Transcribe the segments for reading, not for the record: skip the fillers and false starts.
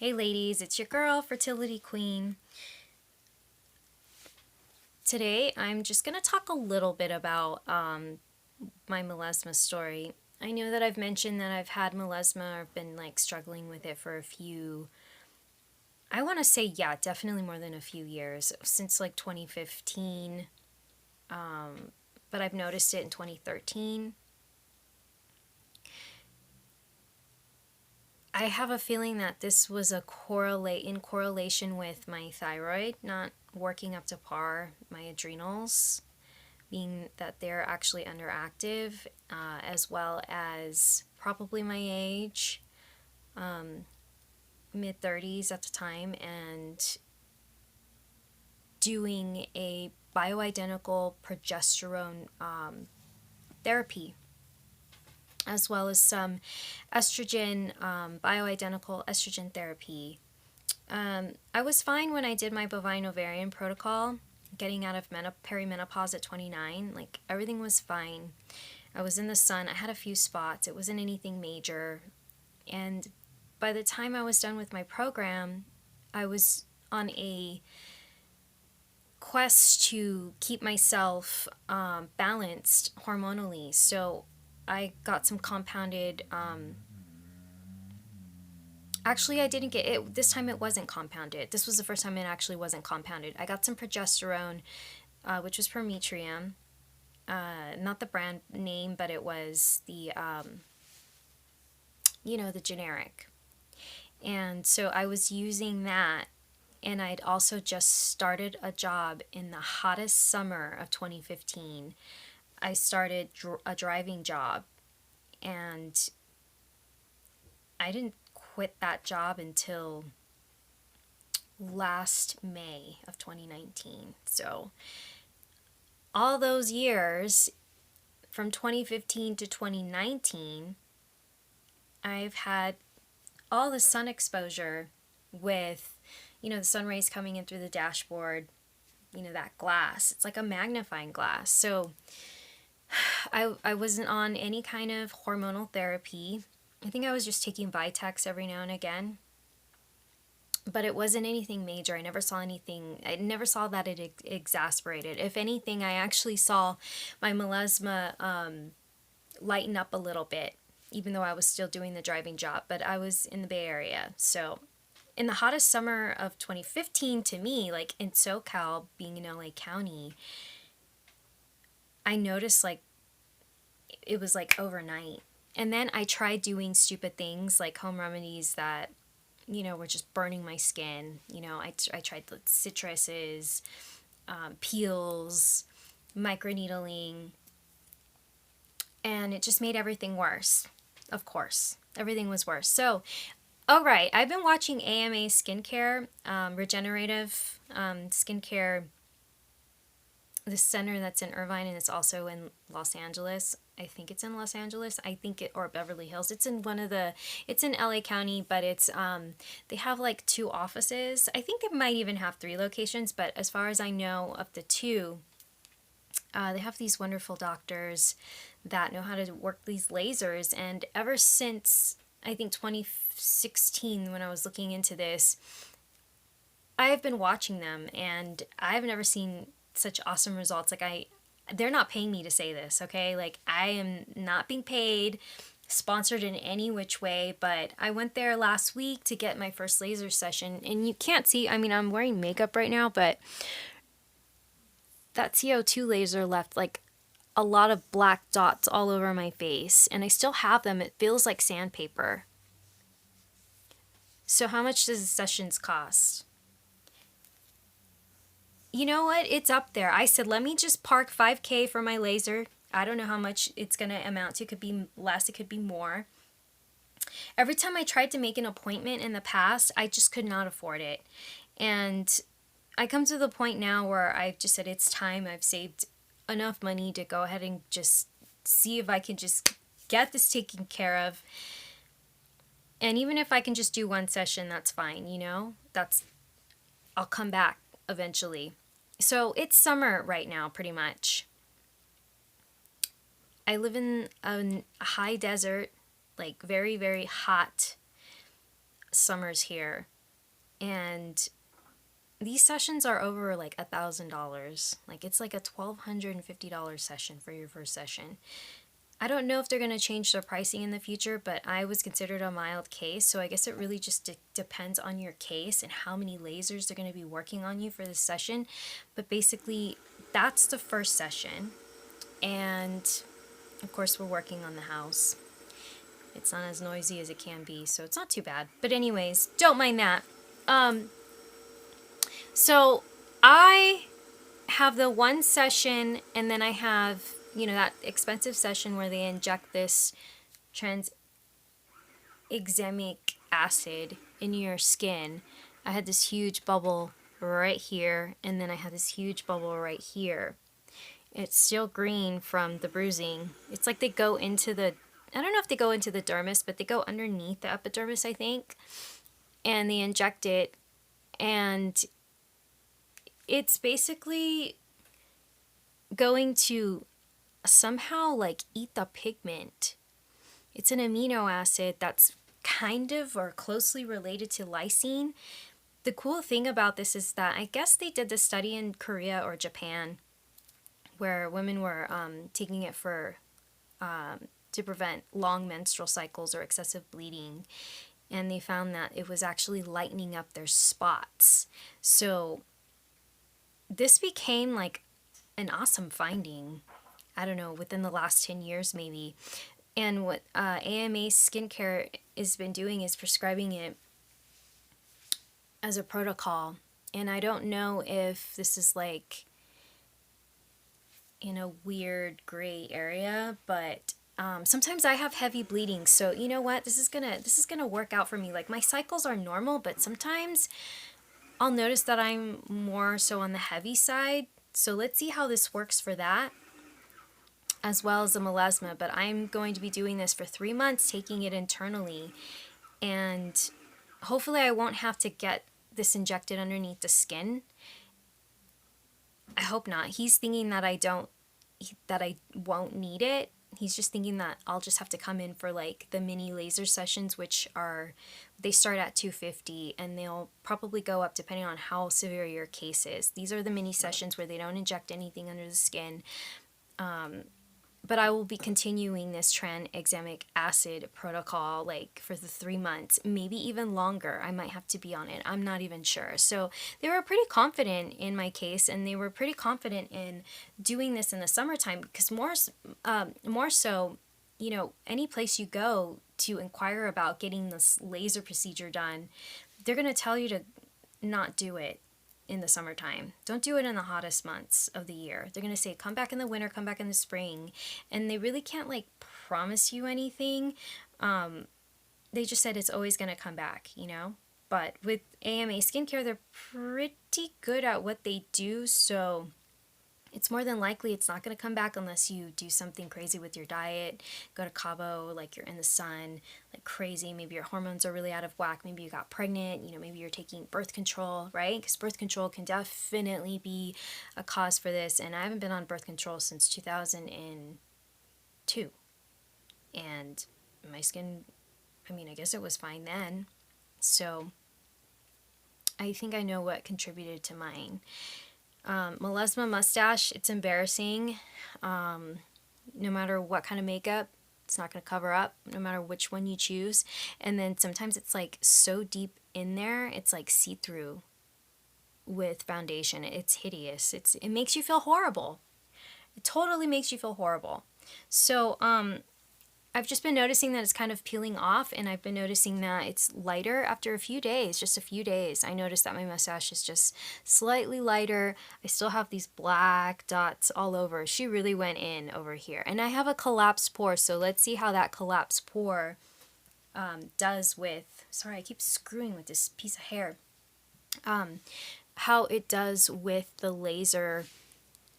Hey ladies, it's your girl, Fertility Queen. Today I'm just going to talk a little bit about my melasma story. I know that I've mentioned that I've had melasma or I've been like struggling with it for I want to say, yeah, definitely more than a few years, since like 2015, but I've noticed it in 2013. I have a feeling that this was in correlation with my thyroid not working up to par, my adrenals being that they're actually underactive, as well as probably my age, mid 30s at the time, and doing a bioidentical progesterone therapy, as well as some estrogen, bioidentical estrogen therapy. I was fine when I did my bovine ovarian protocol, getting out of perimenopause at 29. Like, everything was fine. I was in the sun. I had a few spots. It wasn't anything major. And by the time I was done with my program, I was on a quest to keep myself balanced hormonally. So I got some compounded. Actually, I didn't get it. This time it wasn't compounded. This was the first time it actually wasn't compounded. I got some progesterone, which was Prometrium. Not the brand name, but it was the generic. And so I was using that, and I'd also just started a job in the hottest summer of 2015. I started a driving job, and I didn't quit that job until last May of 2019. So all those years from 2015 to 2019, I've had all the sun exposure with, the sun rays coming in through the dashboard, that glass. It's like a magnifying glass. So I wasn't on any kind of hormonal therapy. I think I was just taking Vitex every now and again. But it wasn't anything major. I never saw that it exasperated. If anything, I actually saw my melasma lighten up a little bit, even though I was still doing the driving job. But I was in the Bay Area. So in the hottest summer of 2015, to me, like in SoCal, being in LA County, I noticed like it was like overnight. And then I tried doing stupid things like home remedies that, were just burning my skin. I tried the citruses, peels, microneedling, and it just made everything worse. Of course, everything was worse. So, all right, I've been watching AMA Skincare, Regenerative Skincare, the center that's in Irvine, and it's also in Los Angeles. I think it's in Los Angeles. Or Beverly Hills. It's in LA County, but they have like 2 offices. I think they might even have 3 locations, but as far as I know, of the 2, they have these wonderful doctors that know how to work these lasers. And ever since, I think 2016, when I was looking into this, I've been watching them, and I've never seen such awesome results. They're not paying me to say this, okay? Like, I am not being paid, sponsored in any which way, but I went there last week to get my first laser session, and you can't see, I'm wearing makeup right now, but that CO2 laser left like a lot of black dots all over my face, and I still have them. It feels like sandpaper. So how much does the sessions cost? You know what? It's up there. I said, let me just park $5,000 for my laser. I don't know how much it's going to amount to. It could be less, it could be more. Every time I tried to make an appointment in the past, I just could not afford it. And I come to the point now where I've just said it's time. I've saved enough money to go ahead and just see if I can just get this taken care of. And even if I can just do 1 session, that's fine, I'll come back eventually. So it's summer right now, pretty much. I live in a high desert, like very, very hot summers here. And these sessions are over like $1,000. Like it's like a $1,250 session for your first session. I don't know if they're going to change their pricing in the future, but I was considered a mild case, so I guess it really just depends on your case and how many lasers they're going to be working on you for this session. But basically, that's the first session. And of course, we're working on the house. It's not as noisy as it can be, so it's not too bad. But anyways, don't mind that. So I have the one session, and then I have, that expensive session where they inject this tranexamic acid in your skin. I had this huge bubble right here, and then I had this huge bubble right here. It's still green from the bruising. It's like they go into I don't know if they go into the dermis, but they go underneath the epidermis, I think, and they inject it, and it's basically going to somehow like eat the pigment. It's an amino acid that's kind of or closely related to lysine. The cool thing about this is that I guess they did this study in Korea or Japan where women were taking it for to prevent long menstrual cycles or excessive bleeding, and they found that it was actually lightening up their spots. So this became like an awesome finding, I don't know, within the last 10 years maybe. And what AMA Skincare has been doing is prescribing it as a protocol. And I don't know if this is like in a weird gray area, but sometimes I have heavy bleeding. So you know what? This is gonna work out for me. Like my cycles are normal, but sometimes I'll notice that I'm more so on the heavy side. So let's see how this works for that, as well as the melasma. But I'm going to be doing this for 3 months, taking it internally, and hopefully I won't have to get this injected underneath the skin. I hope not. He's thinking that I won't need it. He's just thinking that I'll just have to come in for like the mini laser sessions, which they start at $250 and they'll probably go up depending on how severe your case is. These are the mini sessions where they don't inject anything under the skin. But I will be continuing this tranexamic acid protocol like for the 3 months, maybe even longer. I might have to be on it. I'm not even sure. So they were pretty confident in my case, and they were pretty confident in doing this in the summertime because more so, any place you go to inquire about getting this laser procedure done, they're going to tell you to not do it in the summertime. Don't do it in the hottest months of the year. They're going to say, come back in the winter, come back in the spring. And they really can't like promise you anything. They just said it's always going to come back, But with AMA Skincare, they're pretty good at what they do. So it's more than likely it's not going to come back unless you do something crazy with your diet, go to Cabo, like you're in the sun, like crazy. Maybe your hormones are really out of whack. Maybe you got pregnant, maybe you're taking birth control, right? Because birth control can definitely be a cause for this. And I haven't been on birth control since 2002. And my skin, I guess it was fine then. So I think I know what contributed to mine. Melasma mustache, it's embarrassing. No matter what kind of makeup, it's not going to cover up, no matter which one you choose. And then sometimes it's like so deep in there, it's like see-through with foundation. It's hideous. It makes you feel horrible. It totally makes you feel horrible. So, I've just been noticing that it's kind of peeling off, and I've been noticing that it's lighter after a few days, just a few days. I noticed that my mustache is just slightly lighter. I still have these black dots all over. She really went in over here. And I have a collapsed pore, so let's see how that collapsed pore does with, sorry, I keep screwing with this piece of hair, how it does with the laser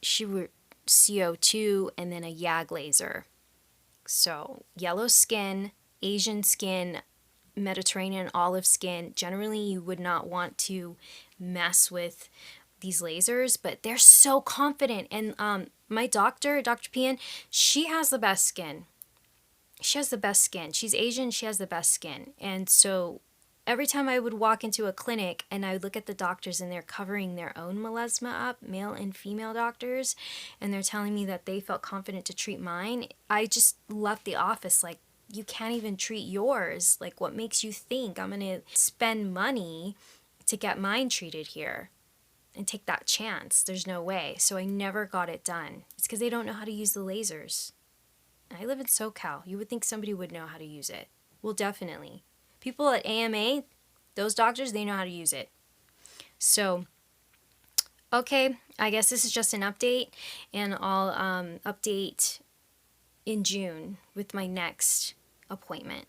CO2 and then a YAG laser. So yellow skin, Asian skin, Mediterranean olive skin, generally you would not want to mess with these lasers, but they're so confident. And my doctor, Dr. Pian, she has the best skin. She has the best skin. She's Asian, she has the best skin. And so every time I would walk into a clinic and I would look at the doctors and they're covering their own melasma up, male and female doctors, and they're telling me that they felt confident to treat mine, I just left the office like, you can't even treat yours. Like, what makes you think I'm going to spend money to get mine treated here and take that chance? There's no way. So I never got it done. It's because they don't know how to use the lasers. I live in SoCal. You would think somebody would know how to use it. Well, definitely. People at AMA, those doctors, they know how to use it. So, okay, I guess this is just an update, and I'll update in June with my next appointment.